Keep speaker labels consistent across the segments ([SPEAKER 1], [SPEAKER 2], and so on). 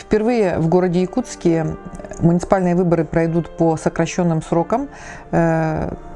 [SPEAKER 1] Впервые в городе Якутске муниципальные выборы пройдут по сокращенным срокам.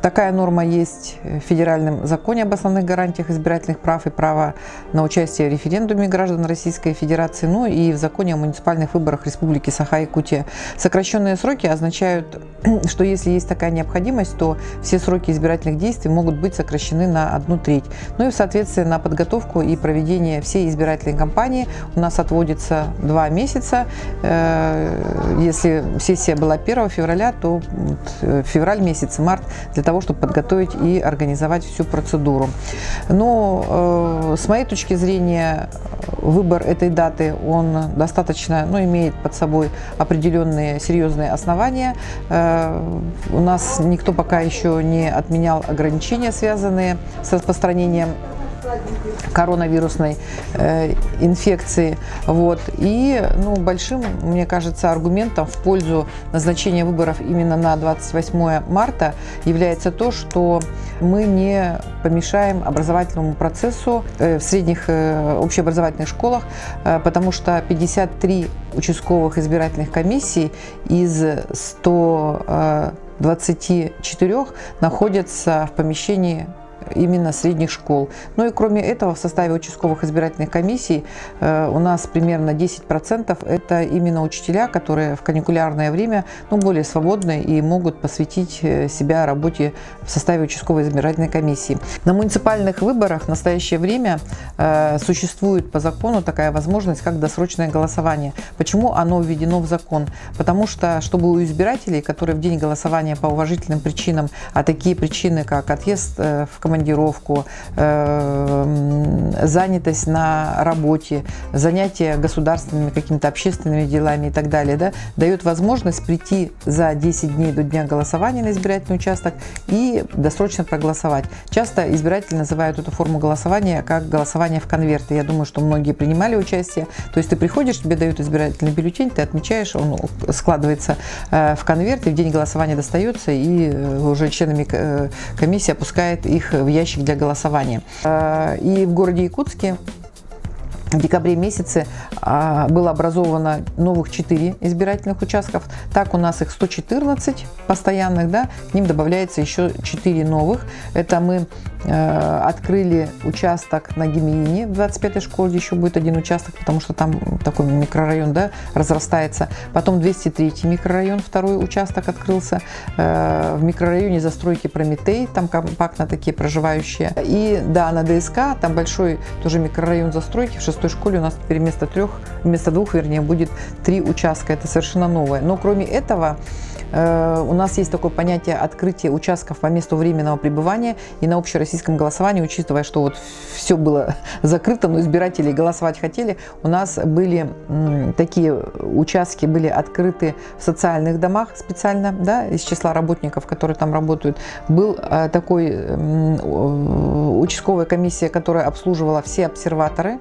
[SPEAKER 1] Такая норма есть в Федеральном законе об основных гарантиях избирательных прав и права на участие в референдуме граждан Российской Федерации, ну и в законе о муниципальных выборах Республики Саха-Якутия. Сокращенные сроки означают, что если есть такая необходимость, то все сроки избирательных действий могут быть сокращены на 1/3. Ну и в соответствии на подготовку и проведение всей избирательной кампании у нас отводится 2 месяца. Если сессия была 1 февраля, то февраль месяц, март для того, чтобы подготовить и организовать всю процедуру. Но с моей точки зрения выбор этой даты, он достаточно, имеет под собой определенные серьезные основания. У нас никто пока еще не отменял ограничения, связанные с распространением коронавирусной инфекции. И большим, мне кажется, аргументом в пользу назначения выборов именно на 28 марта является то, что мы не помешаем образовательному процессу в средних общеобразовательных школах, потому что 53 участковых избирательных комиссий из 124 находятся в помещении именно средних школ. И кроме этого, в составе участковых избирательных комиссий у нас примерно 10% это именно учителя, которые в каникулярное время более свободны и могут посвятить себя работе в составе участковой избирательной комиссии. На муниципальных выборах в настоящее время существует по закону такая возможность, как досрочное голосование. Почему оно введено в закон? Потому что, чтобы у избирателей, которые в день голосования по уважительным причинам, а такие причины, как отъезд в командировку, занятость на работе, занятия государственными, какими-то общественными делами и так далее, дает возможность прийти за 10 дней до дня голосования на избирательный участок и досрочно проголосовать. Часто избиратели называют эту форму голосования как голосование в конверте. Я думаю, что многие принимали участие. То есть ты приходишь, тебе дают избирательный бюллетень, ты отмечаешь, он складывается в конверт, и в день голосования достается, и уже членами комиссии опускает их в ящик для голосования. И в городе Якутске в декабре месяце было образовано новых 4 избирательных участков. Так у нас их 114 постоянных, к ним добавляется еще 4 новых. Это мы открыли участок на Гемеине в 25-й школе, еще будет 1 участок, потому что там такой микрорайон разрастается. Потом 203-й микрорайон, 2-й участок открылся. В микрорайоне застройки Прометей, там компактно такие проживающие. И на ДСК, там большой тоже микрорайон застройки. В 6-й школе у нас теперь вместо 2, будет 3 участка. Это совершенно новое. Но кроме этого, у нас есть такое понятие открытия участков по месту временного пребывания, и на общероссийском голосовании, учитывая, что все было закрыто, но избиратели голосовать хотели, у нас были такие участки были открыты в социальных домах специально, из числа работников, которые там работают. Был такой участковая комиссия, которая обслуживала все обсерваторы.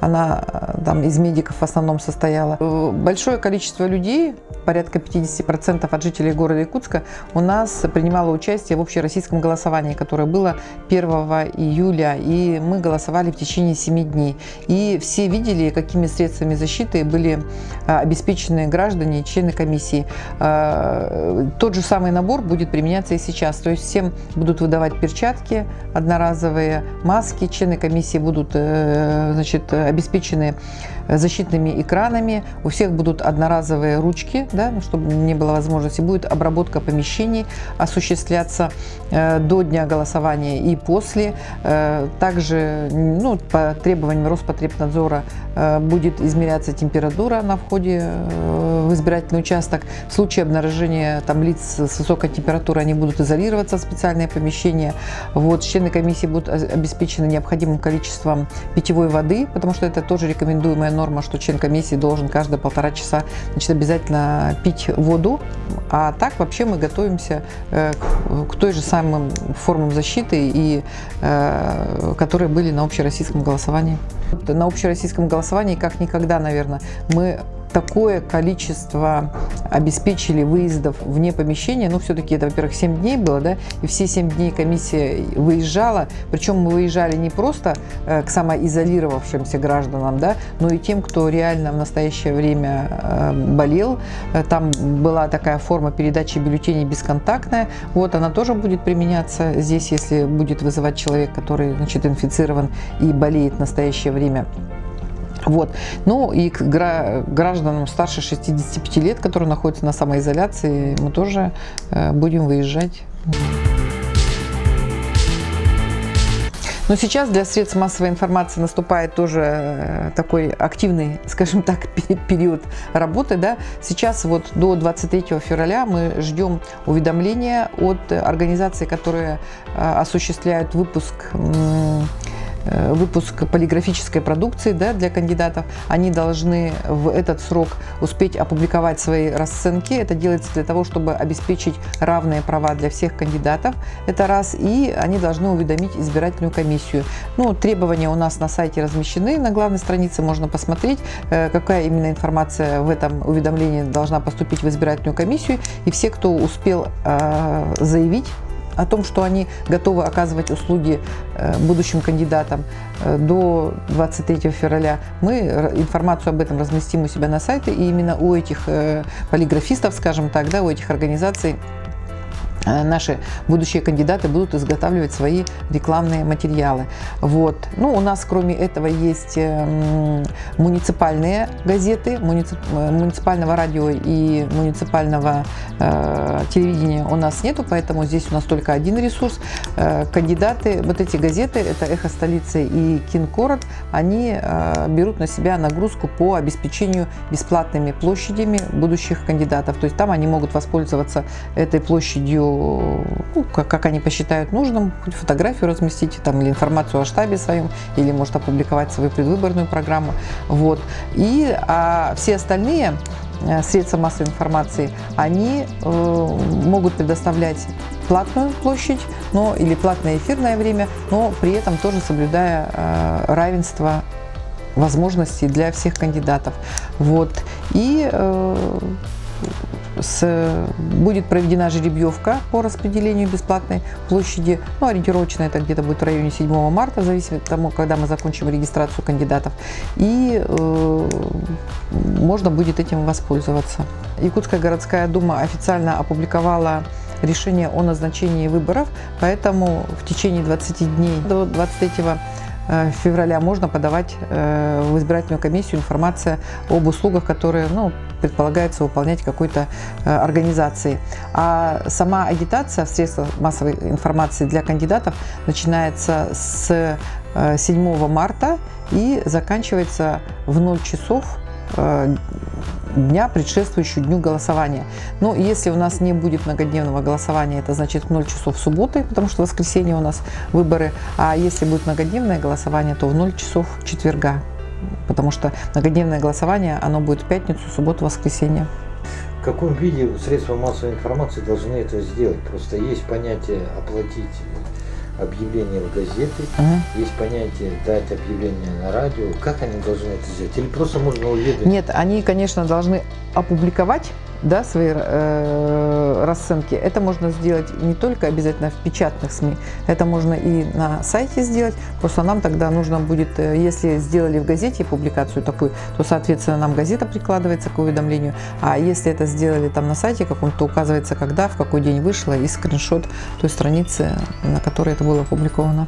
[SPEAKER 1] Она там из медиков в основном состояла. Большое количество людей, порядка 50% от жителей города Якутска, у нас принимало участие в общероссийском голосовании, которое было 1 июля, и мы голосовали в течение 7 дней. И все видели, какими средствами защиты были обеспечены граждане и члены комиссии. Тот же самый набор будет применяться и сейчас. То есть всем будут выдавать перчатки одноразовые, маски, члены комиссии будут обеспечены защитными экранами, у всех будут одноразовые ручки, чтобы не было возможности, будет обработка помещений осуществляться до дня голосования и после. Также по требованиям Роспотребнадзора будет измеряться температура на входе в избирательный участок. В случае обнаружения лиц с высокой температурой они будут изолироваться в специальные помещения. Члены комиссии будут обеспечены необходимым количеством питьевой воды, потому что это тоже рекомендуемая норма, что член комиссии должен каждые 1,5 часа обязательно пить воду. А так вообще мы готовимся к той же самым формам защиты, которые были на общероссийском голосовании. На общероссийском голосовании как никогда, наверное, мы такое количество обеспечили выездов вне помещения. Ну, все-таки это, во-первых, 7 дней было, да, и все 7 дней комиссия выезжала. Причем мы выезжали не просто к самоизолировавшимся гражданам, да, но и тем, кто реально в настоящее время болел. Там была такая форма передачи бюллетеней бесконтактная. Вот она тоже будет применяться здесь, если будет вызывать человек, который, значит, инфицирован и болеет в настоящее время. Вот. Ну и к гражданам старше 65 лет, которые находятся на самоизоляции, мы тоже будем выезжать. Но сейчас для средств массовой информации наступает тоже такой активный, скажем так, период работы. Да? Сейчас вот до 23 февраля мы ждем уведомления от организаций, которые осуществляют выпуск полиграфической продукции, да, для кандидатов. Они должны в этот срок успеть опубликовать свои расценки. Это делается для того, чтобы обеспечить равные права для всех кандидатов. Это раз. И они должны уведомить избирательную комиссию. Ну, требования у нас на сайте размещены. На главной странице можно посмотреть, какая именно информация в этом уведомлении должна поступить в избирательную комиссию. И все, кто успел заявить о том, что они готовы оказывать услуги будущим кандидатам до 23 февраля, мы информацию об этом разместим у себя на сайте, и именно у этих полиграфистов, скажем так, да, у этих организаций наши будущие кандидаты будут изготавливать свои рекламные материалы. Вот. Ну, у нас, кроме этого, есть муниципальные газеты, муниципального радио и муниципального телевидения у нас нету, поэтому здесь у нас только один ресурс. Кандидаты, вот эти газеты, это «Эхо столицы» и «Кингород», они берут на себя нагрузку по обеспечению бесплатными площадями будущих кандидатов. То есть там они могут воспользоваться этой площадью, ну, как они посчитают нужным, фотографию разместить там, или информацию о штабе своем, или может опубликовать свою предвыборную программу. Вот. И все остальные средства массовой информации, они могут предоставлять платную площадь, или платное эфирное время, но при этом тоже соблюдая равенство возможностей для всех кандидатов. Вот. И будет проведена жеребьевка по распределению бесплатной площади. Ну, ориентировочно это где-то будет в районе 7 марта, в зависимости от того, когда мы закончим регистрацию кандидатов. И можно будет этим воспользоваться. Якутская городская дума официально опубликовала решение о назначении выборов, поэтому в течение 20 дней до 23 февраля можно подавать в избирательную комиссию информацию об услугах, которые предполагается выполнять какой-то организации. А сама агитация в средствах массовой информации для кандидатов начинается с 7 марта и заканчивается в 0 часов дня, предшествующего дню голосования. Но если у нас не будет многодневного голосования, это значит в 0 часов субботы, потому что в воскресенье у нас выборы. А если будет многодневное голосование, то в 0 часов четверга, потому что многодневное голосование, оно будет в пятницу, субботу, воскресенье.
[SPEAKER 2] В каком виде средства массовой информации должны это сделать? Просто есть понятие оплатить объявление в газеты, есть понятие дать объявление на радио. Как они должны это сделать? Или просто можно уведомить?
[SPEAKER 1] Нет, они, конечно, должны опубликовать, да, свои расценки. Это можно сделать не только обязательно в печатных СМИ, это можно и на сайте сделать. Просто нам тогда нужно будет, если сделали в газете публикацию такую, то, соответственно, нам газета прикладывается к уведомлению. А если это сделали там на сайте каком-то, указывается, когда, в какой день вышло, и скриншот той страницы, на которой это было опубликовано.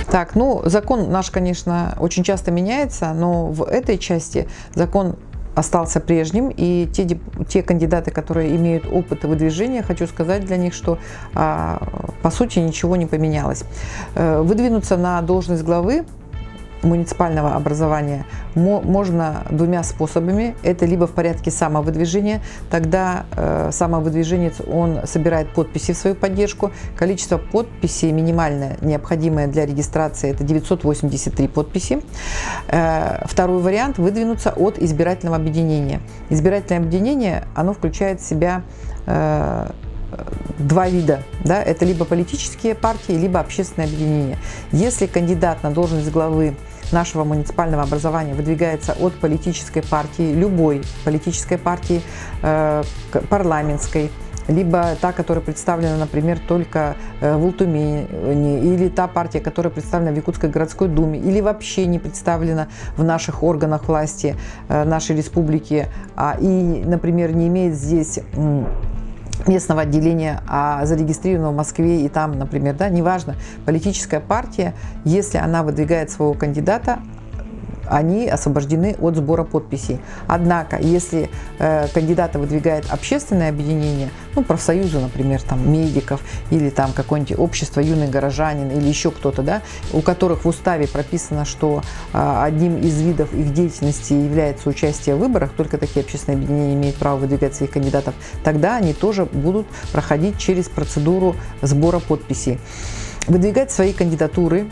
[SPEAKER 1] Так, закон наш, конечно, очень часто меняется, но в этой части закон остался прежним, и те кандидаты, которые имеют опыт выдвижения, хочу сказать для них, что по сути ничего не поменялось. Выдвинуться на должность главы муниципального образования можно двумя способами. Это либо в порядке самовыдвижения, тогда самовыдвиженец, он собирает подписи в свою поддержку. Количество подписей минимальное, необходимое для регистрации, это 983 подписи. Второй вариант – выдвинуться от избирательного объединения. Избирательное объединение, оно включает в себя два вида. Да? Это либо политические партии, либо общественные объединения. Если кандидат на должность главы нашего муниципального образования выдвигается от политической партии, любой политической партии, парламентской, либо та, которая представлена, например, только в Ултумени, или та партия, которая представлена в Якутской городской думе, или вообще не представлена в наших органах власти нашей республики, и, например, не имеет здесь местного отделения, а зарегистрировано в Москве и там, например, да, неважно, политическая партия, если она выдвигает своего кандидата, они освобождены от сбора подписей. Однако, если кандидата выдвигает общественное объединение, ну, профсоюзы, например, там, медиков, или там какое-нибудь общество «Юный горожанин», или еще кто-то, да, у которых в уставе прописано, что одним из видов их деятельности является участие в выборах, только такие общественные объединения имеют право выдвигать своих кандидатов, тогда они тоже будут проходить через процедуру сбора подписей. Выдвигать свои кандидатуры,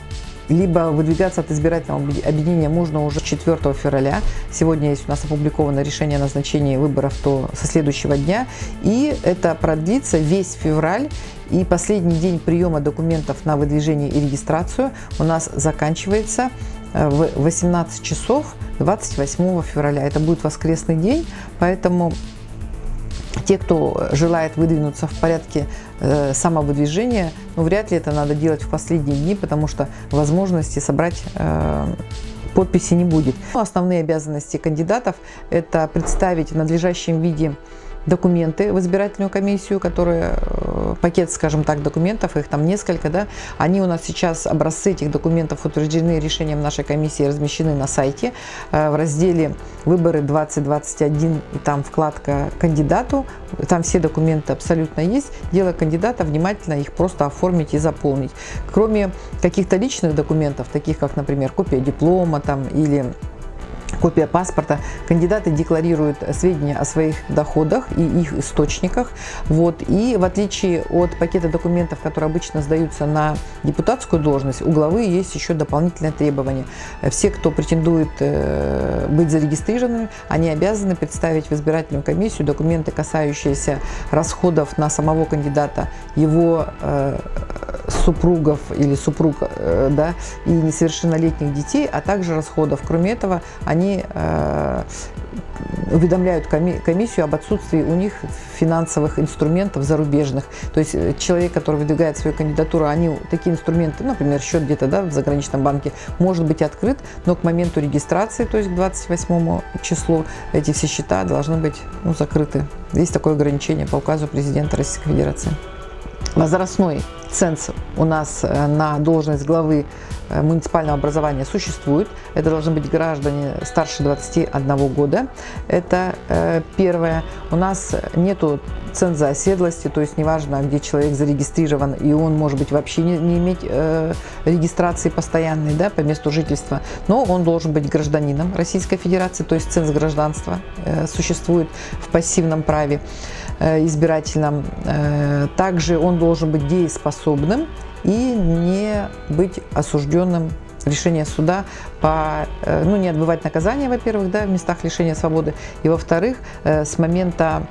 [SPEAKER 1] либо выдвигаться от избирательного объединения можно уже 4 февраля. Сегодня есть у нас опубликовано решение о назначении выборов то со следующего дня. И это продлится весь февраль. И последний день приема документов на выдвижение и регистрацию у нас заканчивается в 18 часов 28 февраля. Это будет воскресный день, поэтому те, кто желает выдвинуться в порядке самовыдвижения, ну, вряд ли это надо делать в последние дни, потому что возможности собрать подписи не будет. Основные обязанности кандидатов – это представить в надлежащем виде документы в избирательную комиссию, которые, пакет, скажем так, документов, их там несколько, да, они у нас сейчас, образцы этих документов утверждены решением нашей комиссии, размещены на сайте в разделе «Выборы 2021», и там вкладка «Кандидату», там все документы абсолютно есть, дело кандидата внимательно их просто оформить и заполнить. Кроме каких-то личных документов, таких как, например, копия диплома там, или копия паспорта, кандидаты декларируют сведения о своих доходах и их источниках. Вот. И в отличие от пакета документов, которые обычно сдаются на депутатскую должность, у главы есть еще дополнительное требование. Все, кто претендует быть зарегистрированными, они обязаны представить в избирательную комиссию документы, касающиеся расходов на самого кандидата, его супругов или супруг, да, и несовершеннолетних детей, а также расходов. Кроме этого, они уведомляют комиссию об отсутствии у них финансовых инструментов зарубежных. То есть человек, который выдвигает свою кандидатуру, они такие инструменты, например, счет где-то, да, в заграничном банке, может быть открыт, но к моменту регистрации, то есть к 28 числу, эти все счета должны быть, ну, закрыты. Есть такое ограничение по указу президента Российской Федерации. Возрастной ценз у нас на должность главы муниципального образования существует. Это должны быть граждане старше 21 года. Это первое. У нас нету ценза оседлости, то есть неважно, где человек зарегистрирован, и он может быть вообще не иметь регистрации постоянной, да, по месту жительства, но он должен быть гражданином Российской Федерации, то есть ценз гражданства существует в пассивном праве избирательном. Также он должен быть дееспособным и не быть осужденным решение суда ну, не отбывать наказание, во-первых, да, в местах лишения свободы, и, во-вторых, с момента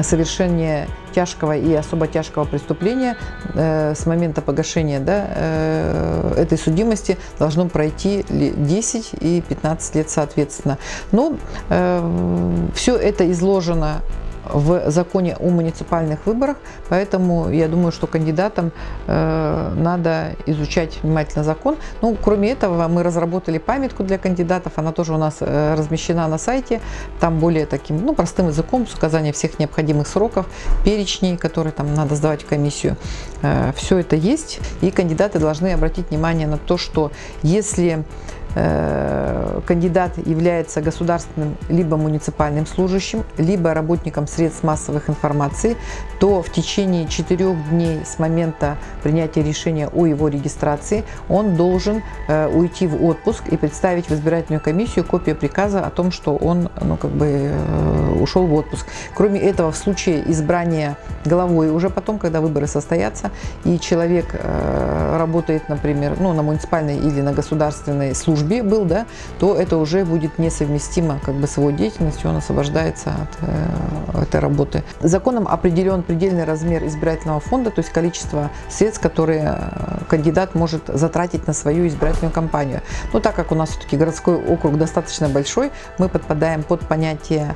[SPEAKER 1] совершения тяжкого и особо тяжкого преступления, с момента погашения, да, этой судимости должно пройти 10 и 15 лет соответственно. Но все это изложено в законе о муниципальных выборах, поэтому я думаю, что кандидатам надо изучать внимательно закон. Ну, кроме этого, мы разработали памятку для кандидатов, она тоже у нас размещена на сайте, там более таким, ну, простым языком, с указанием всех необходимых сроков, перечней, которые там надо сдавать в комиссию. Все это есть, и кандидаты должны обратить внимание на то, что если кандидат является государственным либо муниципальным служащим, либо работником средств массовой информации, то в течение 4 дней с момента принятия решения о его регистрации он должен уйти в отпуск и представить в избирательную комиссию копию приказа о том, что он, ну, как бы, ушел в отпуск. Кроме этого, в случае избрания главой, уже потом, когда выборы состоятся, и человек работает, например, ну, на муниципальной или на государственной службе, службе был, да, то это уже будет несовместимо как бы с его деятельностью, он освобождается от этой работы. Законом определен предельный размер избирательного фонда, то есть количество средств, которые кандидат может затратить на свою избирательную кампанию. Но так как у нас все-таки городской округ достаточно большой, мы подпадаем под понятие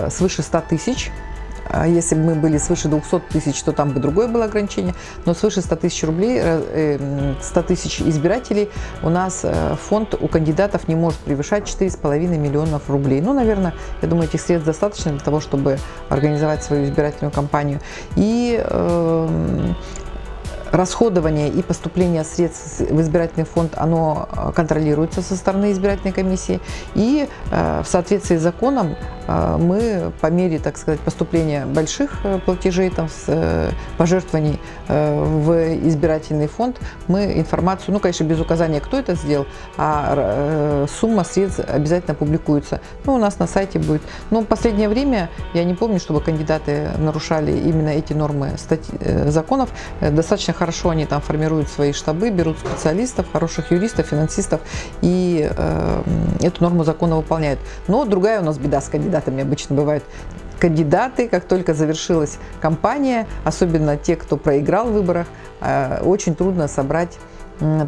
[SPEAKER 1] свыше 100 тысяч. Если бы мы были свыше 200 тысяч, то там бы другое было ограничение. Но свыше 100 тысяч рублей, 100 тысяч избирателей, у нас фонд у кандидатов не может превышать 4,5 миллионов рублей. Ну, наверное, я думаю, этих средств достаточно для того, чтобы организовать свою избирательную кампанию. И расходование и поступление средств в избирательный фонд, оно контролируется со стороны избирательной комиссии. И в соответствии с законом мы по мере, так сказать, поступления больших платежей, там, пожертвований в избирательный фонд, мы информацию, ну, конечно, без указания, кто это сделал, а сумма средств обязательно публикуется. Ну, у нас на сайте будет. Но в последнее время я не помню, чтобы кандидаты нарушали именно эти нормы законов. Достаточно хорошо они там формируют свои штабы, берут специалистов, хороших юристов, финансистов и эту норму закона выполняют. Но другая у нас беда с кандидатами обычно бывает. Кандидаты, как только завершилась кампания, особенно те, кто проиграл в выборах, очень трудно собрать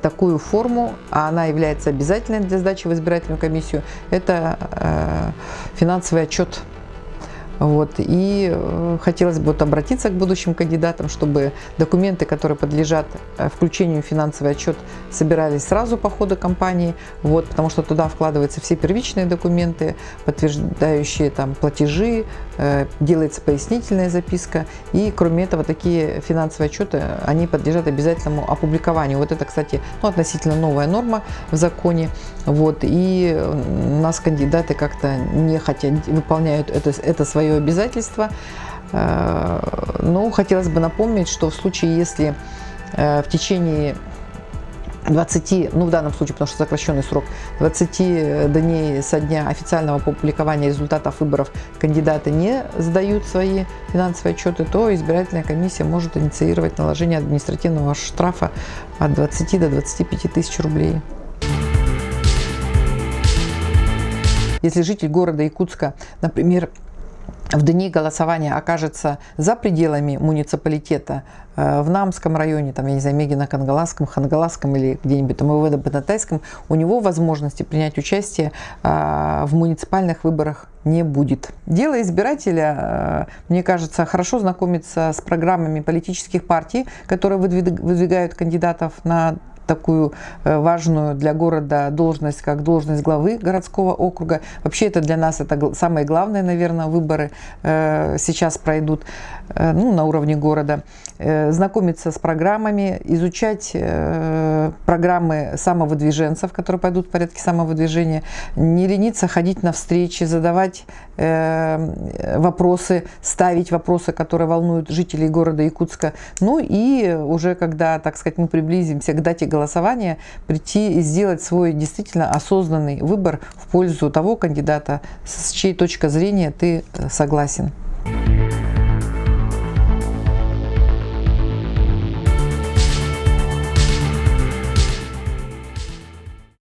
[SPEAKER 1] такую форму, а она является обязательной для сдачи в избирательную комиссию. Это финансовый отчет. Вот. И хотелось бы обратиться к будущим кандидатам, чтобы документы, которые подлежат включению в финансовый отчет, собирались сразу по ходу кампании, вот, потому что туда вкладываются все первичные документы, подтверждающие там платежи, делается пояснительная записка, и кроме этого такие финансовые отчеты, они подлежат обязательному опубликованию. Вот это, кстати, относительно новая норма в законе, вот, и у нас кандидаты как-то нехотя выполняют это свое обязательство. Но хотелось бы напомнить, что в случае, если в течение 20, ну в данном случае, потому что сокращенный срок, 20 дней со дня официального опубликования результатов выборов кандидаты не сдают свои финансовые отчеты, то избирательная комиссия может инициировать наложение административного штрафа от 20 до 25 тысяч рублей. Если житель города Якутска, например, в дни голосования окажется за пределами муниципалитета, в Намском районе, там, я не знаю, Мегино-Кангаласском, Хангаласском или где-нибудь там Иведо-Бататайском, у него возможности принять участие в муниципальных выборах не будет. Дело избирателя, мне кажется, хорошо знакомиться с программами политических партий, которые выдвигают кандидатов на такую важную для города должность, как должность главы городского округа. Вообще это для нас это самые главные, наверное, выборы сейчас пройдут, ну, на уровне города. Знакомиться с программами, изучать программы самовыдвиженцев, которые пойдут в порядке самовыдвижения, не лениться ходить на встречи, задавать вопросы, ставить вопросы, которые волнуют жителей города Якутска. Ну и уже когда, так сказать, мы приблизимся к дате голосования, прийти и сделать свой действительно осознанный выбор в пользу того кандидата, с чьей точки зрения ты согласен.